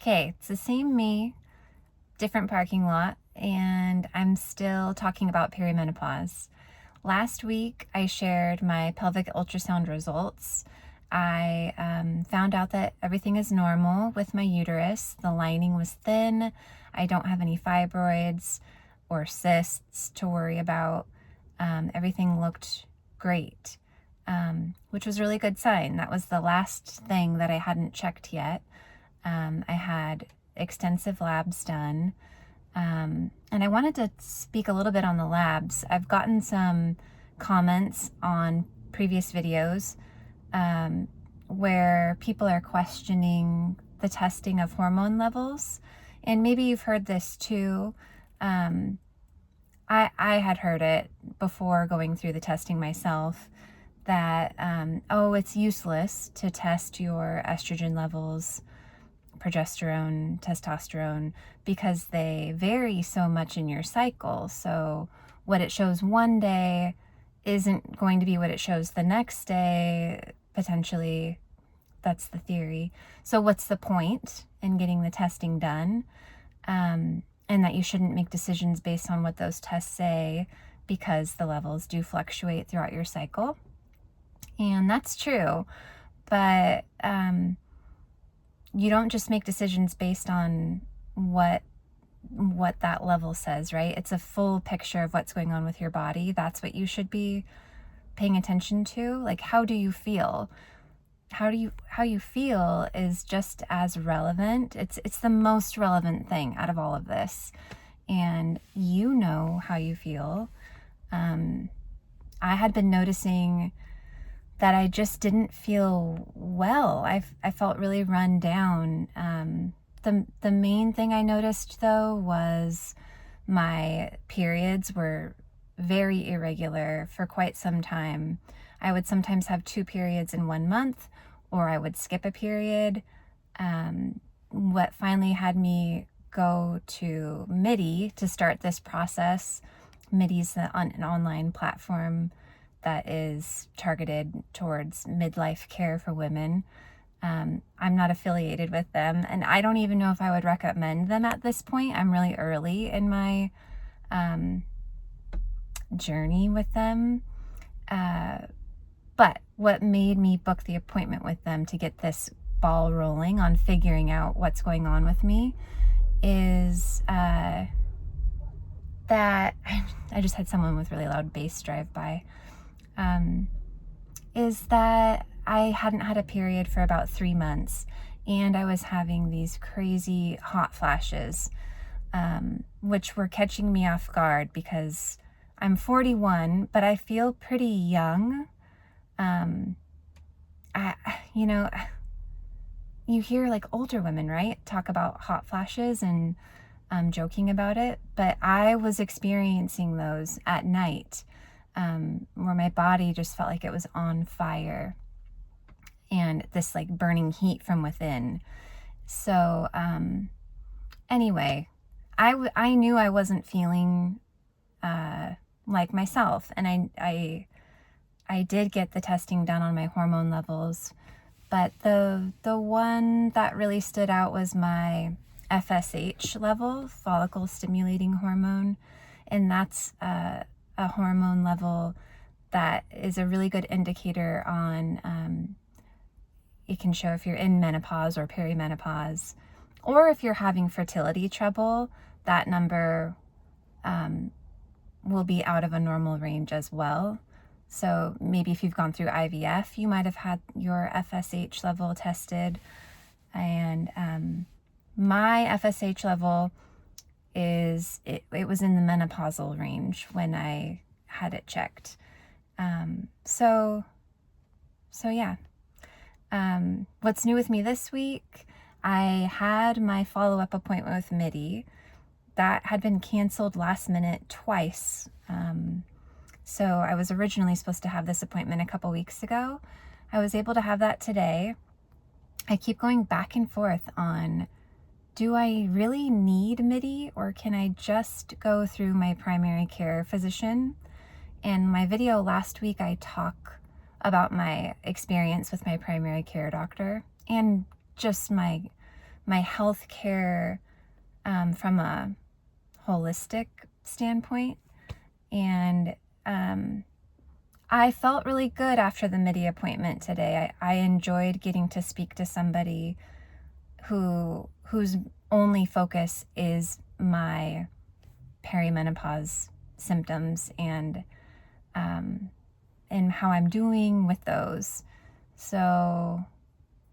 Okay, it's the same me, different parking lot, and I'm still talking about perimenopause. Last week, I shared my pelvic ultrasound results. I found out that everything is normal with my uterus. The lining was thin. I don't have any fibroids or cysts to worry about. Everything looked great, which was a really good sign. That was the last thing that I hadn't checked yet. I had extensive labs done. And I wanted to speak a little bit on the labs. I've gotten some comments on previous videos where people are questioning the testing of hormone levels. And maybe you've heard this too. I had heard it before going through the testing myself that, oh, it's useless to test your estrogen levels, progesterone, testosterone, because they vary so much in your cycle. So what it shows one day isn't going to be what it shows the next day, potentially. That's the theory. So what's the point in getting the testing done? And that you shouldn't make decisions based on what those tests say, because the levels do fluctuate throughout your cycle. And that's true. But you don't just make decisions based on what that level says, right? It's a full picture of what's going on with your body. That's what you should be paying attention to. Like, how do you feel? How you feel is just as relevant. It's the most relevant thing out of all of this. And you know how you feel. I had been noticing that I just didn't feel well. I felt really run down. The main thing I noticed though was my periods were very irregular for quite some time. I would sometimes have 2 periods in 1 month, or I would skip a period. What finally had me go to Midi to start this process. Midi's an online platform that is targeted towards midlife care for women. I'm not affiliated with them, and I don't even know if I would recommend them at this point. I'm really early in my journey with them. But what made me book the appointment with them to get this ball rolling on figuring out what's going on with me is that I just had someone with really loud bass drive by. Is that I hadn't had a period for about 3 months, and I was having these crazy hot flashes, which were catching me off guard because I'm 41, but I feel pretty young. You hear like older women, right, talk about hot flashes and joking about it, but I was experiencing those at night, where my body just felt like it was on fire and this like burning heat from within. So anyway, I knew I wasn't feeling like myself, and I did get the testing done on my hormone levels, but the one that really stood out was my FSH level, follicle stimulating hormone, and that's a hormone level that is a really good indicator on, it can show if you're in menopause or perimenopause, or if you're having fertility trouble, that number will be out of a normal range as well. So maybe if you've gone through IVF, you might have had your FSH level tested. And my FSH level it was in the menopausal range when I had it checked. So yeah. What's new with me this week? I had my follow-up appointment with Midi. That had been canceled last minute twice. So I was originally supposed to have this appointment a couple weeks ago. I was able to have that today. I keep going back and forth on, do I really need Midi, or can I just go through my primary care physician? In my video last week, I talk about my experience with my primary care doctor and just my my health care from a holistic standpoint. And I felt really good after the Midi appointment today. I enjoyed getting to speak to somebody whose only focus is my perimenopause symptoms and how I'm doing with those. So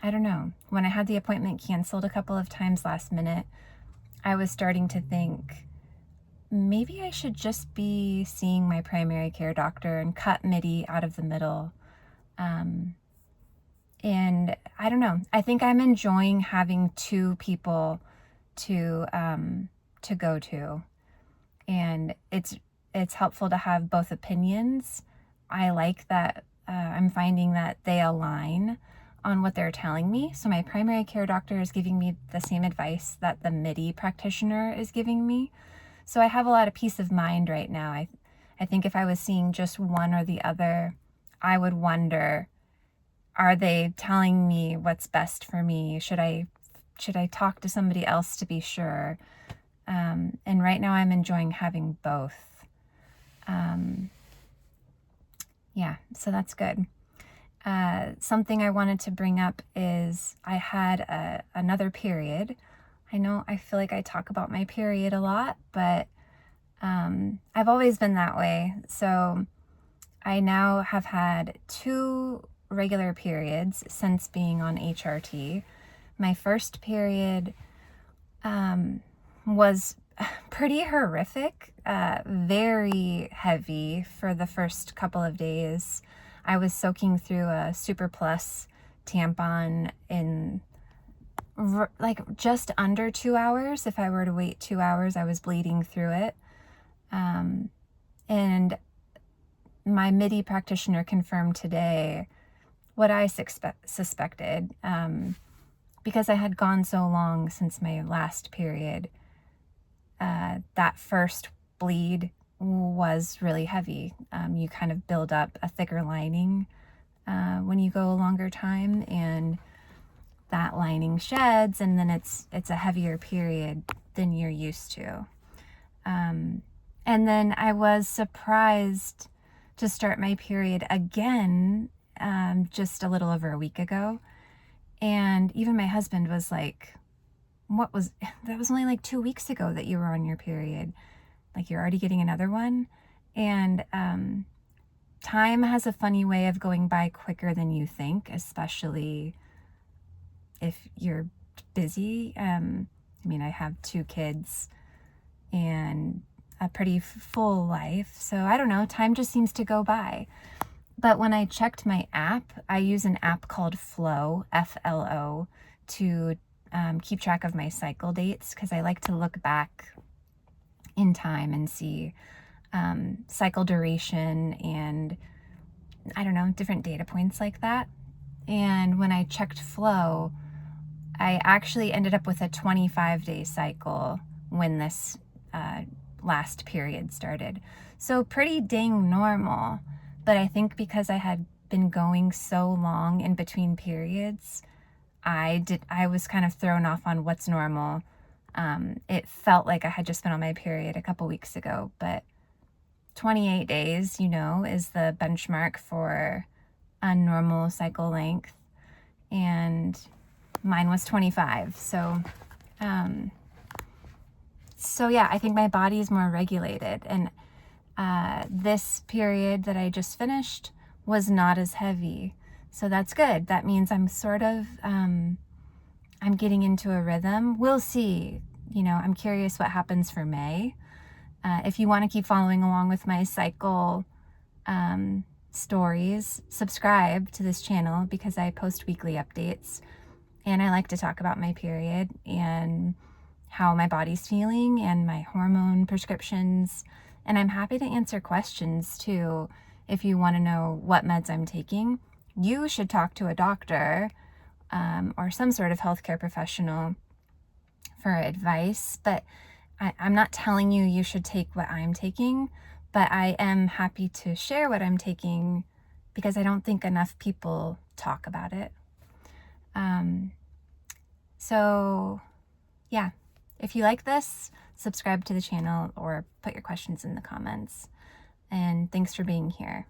I don't know. When I had the appointment canceled a couple of times last minute, I was starting to think maybe I should just be seeing my primary care doctor and cut Midi out of the middle. And I don't know. I think I'm enjoying having two people to go to, and it's helpful to have both opinions. I like that I'm finding that they align on what they're telling me. So my primary care doctor is giving me the same advice that the Midi practitioner is giving me. So I have a lot of peace of mind right now. I think if I was seeing just one or the other, I would wonder, are they telling me what's best for me? Should I talk to somebody else to be sure? And right now I'm enjoying having both. Yeah, so that's good. Something I wanted to bring up is I had another period. I feel like I talk about my period a lot, but I've always been that way. So I now have had 2 regular periods since being on HRT. My first period was pretty horrific, very heavy for the first couple of days. I was soaking through a Super Plus tampon in like just under 2 hours. If I were to wait 2 hours, I was bleeding through it. And my Midi practitioner confirmed today what I suspected, because I had gone so long since my last period. That first bleed was really heavy. You kind of build up a thicker lining when you go a longer time, and that lining sheds, and then it's a heavier period than you're used to. And then I was surprised to start my period again just a little over a week ago. And even my husband was like, that was only like 2 weeks ago that you were on your period. Like, you're already getting another one. And time has a funny way of going by quicker than you think, especially if you're busy. I have 2 kids and a pretty full life. So I don't know, time just seems to go by. But when I checked my app, I use an app called Flow, F-L-O, to keep track of my cycle dates, because I like to look back in time and see cycle duration and, I don't know, different data points like that. And when I checked Flow, I actually ended up with a 25-day cycle when this last period started. So pretty dang normal. But I think because I had been going so long in between periods, I was kind of thrown off on what's normal. It felt like I had just been on my period a couple weeks ago, but 28 days, is the benchmark for a normal cycle length. And mine was 25. So yeah, I think my body is more regulated. And this period that I just finished was not as heavy. So that's good. That means I'm sort of, I'm getting into a rhythm. We'll see. I'm curious what happens for May. If you want to keep following along with my cycle stories, subscribe to this channel, because I post weekly updates. And I like to talk about my period and how my body's feeling and my hormone prescriptions. And I'm happy to answer questions too. If you want to know what meds I'm taking, you should talk to a doctor or some sort of healthcare professional for advice. But I'm not telling you should take what I'm taking, but I am happy to share what I'm taking because I don't think enough people talk about it. So yeah, if you like this, subscribe to the channel or put your questions in the comments. And thanks for being here.